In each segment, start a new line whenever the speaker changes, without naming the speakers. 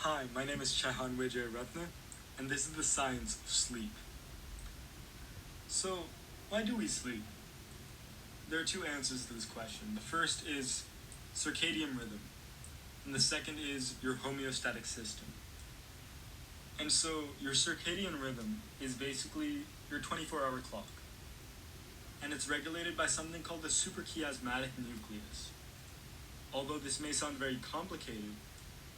Hi, my name is Chahan Vijay-Ratna, and this is the science of sleep. So, why do we sleep? There are two answers to this question. The first is circadian rhythm, and the second is your homeostatic system. And so, your circadian rhythm is basically your 24-hour clock, and it's regulated by something called the suprachiasmatic nucleus. Although this may sound very complicated,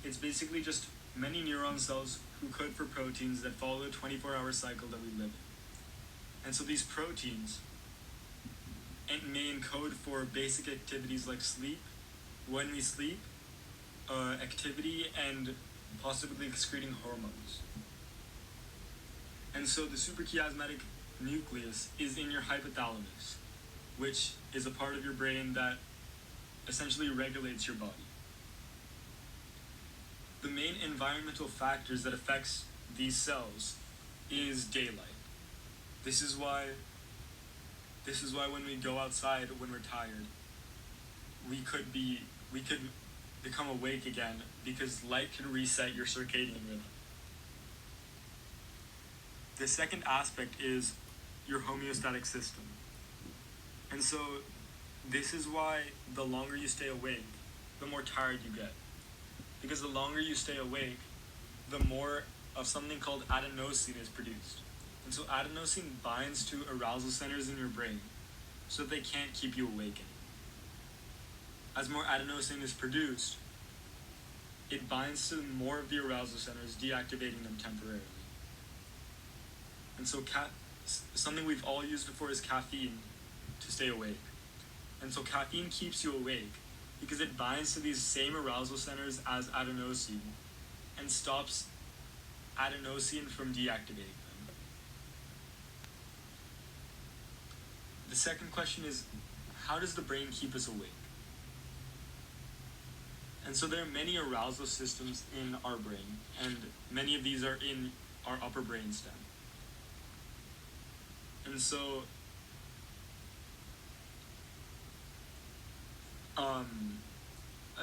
it's basically just many neuron cells who code for proteins that follow the 24-hour cycle that we live in. And so these proteins may encode for basic activities like sleep, when we sleep, activity, and possibly excreting hormones. And so the suprachiasmatic nucleus is in your hypothalamus, which is a part of your brain that essentially regulates your body. The main environmental factors that affects these cells is daylight. This is why when we go outside when we're tired, we could become awake again because light can reset your circadian rhythm. The second aspect is your homeostatic system. And so this is why the longer you stay awake, the more tired you get. Because the longer you stay awake, the more of something called adenosine is produced. And so adenosine binds to arousal centers in your brain so that they can't keep you awake anymore. As more adenosine is produced, it binds to more of the arousal centers, deactivating them temporarily. And so something we've all used before is caffeine to stay awake. And so caffeine keeps you awake because it binds to these same arousal centers as adenosine and stops adenosine from deactivating them. The second question is, how does the brain keep us awake? And so there are many arousal systems in our brain, and many of these are in our upper brainstem. And so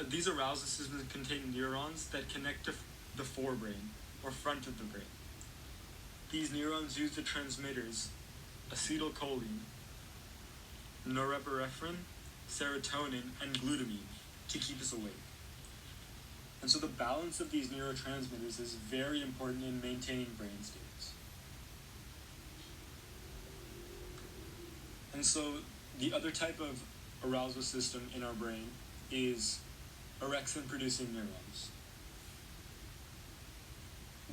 these arousal systems contain neurons that connect to the forebrain, or front of the brain. These neurons use the transmitters acetylcholine, norepinephrine, serotonin, and glutamine to keep us awake. And so the balance of these neurotransmitters is very important in maintaining brain states. And so the other type of arousal system in our brain is orexin-producing neurons.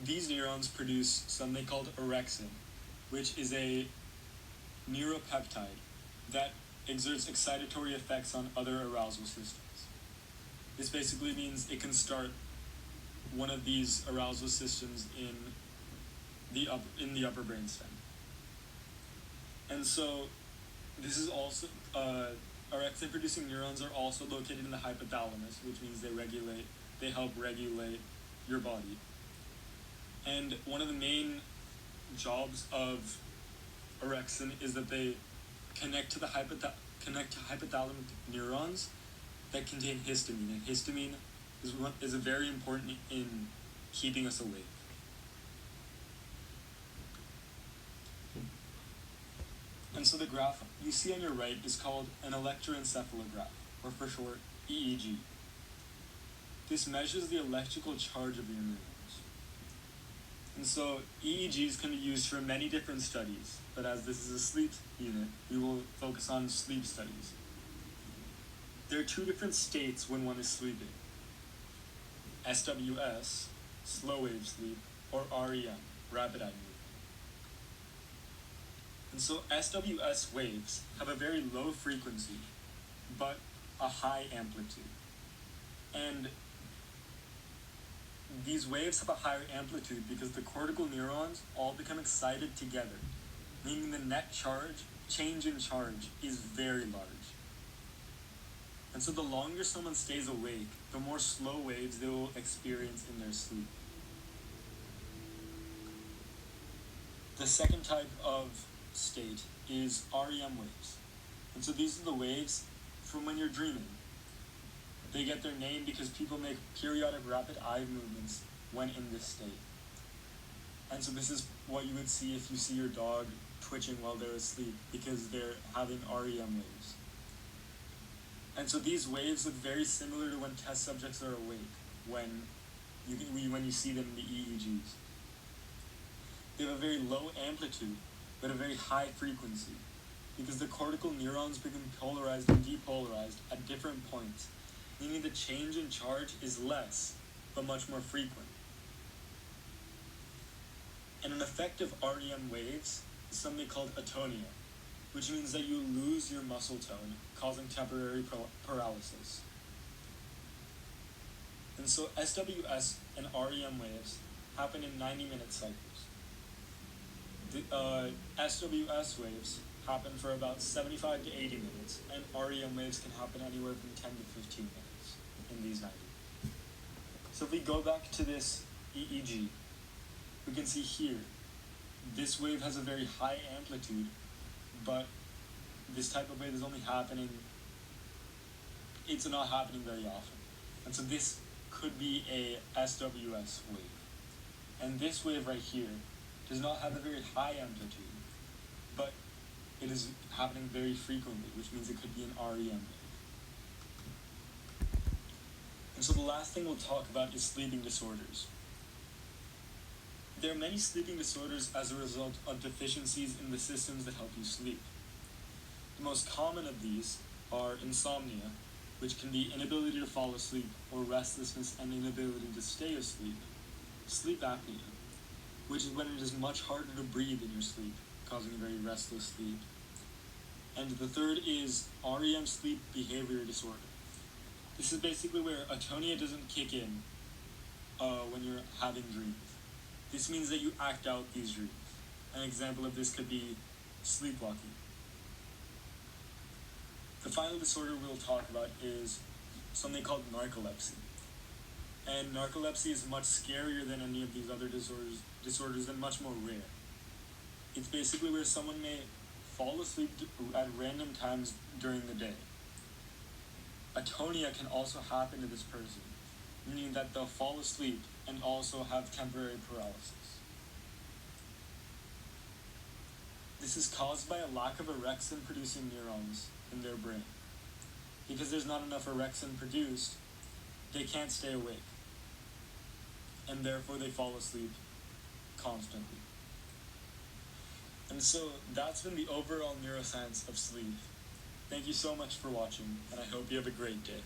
These neurons produce something called orexin, which is a neuropeptide that exerts excitatory effects on other arousal systems. This basically means it can start one of these arousal systems in the upper brainstem. And so this is also orexin-producing neurons are also located in the hypothalamus, which means they help regulate your body. And one of the main jobs of orexin is that they connect to hypothalamic neurons that contain histamine, and histamine is very important in keeping us awake. And so the graph you see on your right is called an electroencephalograph, or for short, EEG. This measures the electrical charge of your neurons. And so EEGs can be used for many different studies, but as this is a sleep unit, we will focus on sleep studies. There are two different states when one is sleeping: SWS, slow wave sleep, or REM, rapid eye movement. And so SWS waves have a very low frequency, but a high amplitude. And these waves have a higher amplitude because the cortical neurons all become excited together, meaning the net change in charge is very large. And so the longer someone stays awake, the more slow waves they will experience in their sleep. The second type of state is REM waves. And so these are the waves from when you're dreaming. They get their name because people make periodic rapid eye movements when in this state. And so this is what you would see if you see your dog twitching while they're asleep, because they're having REM waves. And so these waves look very similar to when test subjects are awake, when you see them in the EEGs. They have a very low amplitude, but a very high frequency, because the cortical neurons become polarized and depolarized at different points, meaning the change in charge is less, but much more frequent. And an effect of REM waves is something called atonia, which means that you lose your muscle tone, causing temporary paralysis. And so SWS and REM waves happen in 90-minute cycles. The SWS waves happen for about 75 to 80 minutes, and REM waves can happen anywhere from 10 to 15 minutes in these 90. So if we go back to this EEG, we can see here, this wave has a very high amplitude, but this type of wave is only happening, it's not happening very often. And so this could be a SWS wave. And this wave right here does not have a very high amplitude, but it is happening very frequently, which means it could be an REM wave. And so the last thing we'll talk about is sleeping disorders. There are many sleeping disorders as a result of deficiencies in the systems that help you sleep. The most common of these are insomnia, which can be inability to fall asleep, or restlessness and inability to stay asleep. Sleep apnea, which is when it is much harder to breathe in your sleep, causing a very restless sleep. And the third is REM sleep behavior disorder. This is basically where atonia doesn't kick in when you're having dreams. This means that you act out these dreams. An example of this could be sleepwalking. The final disorder we'll talk about is something called narcolepsy. And narcolepsy is much scarier than any of these other disorders and much more rare. It's basically where someone may fall asleep at random times during the day. Atonia can also happen to this person, meaning that they'll fall asleep and also have temporary paralysis. This is caused by a lack of orexin-producing neurons in their brain. Because there's not enough orexin produced, they can't stay awake, and therefore they fall asleep constantly. And so that's been the overall neuroscience of sleep. Thank you so much for watching, and I hope you have a great day.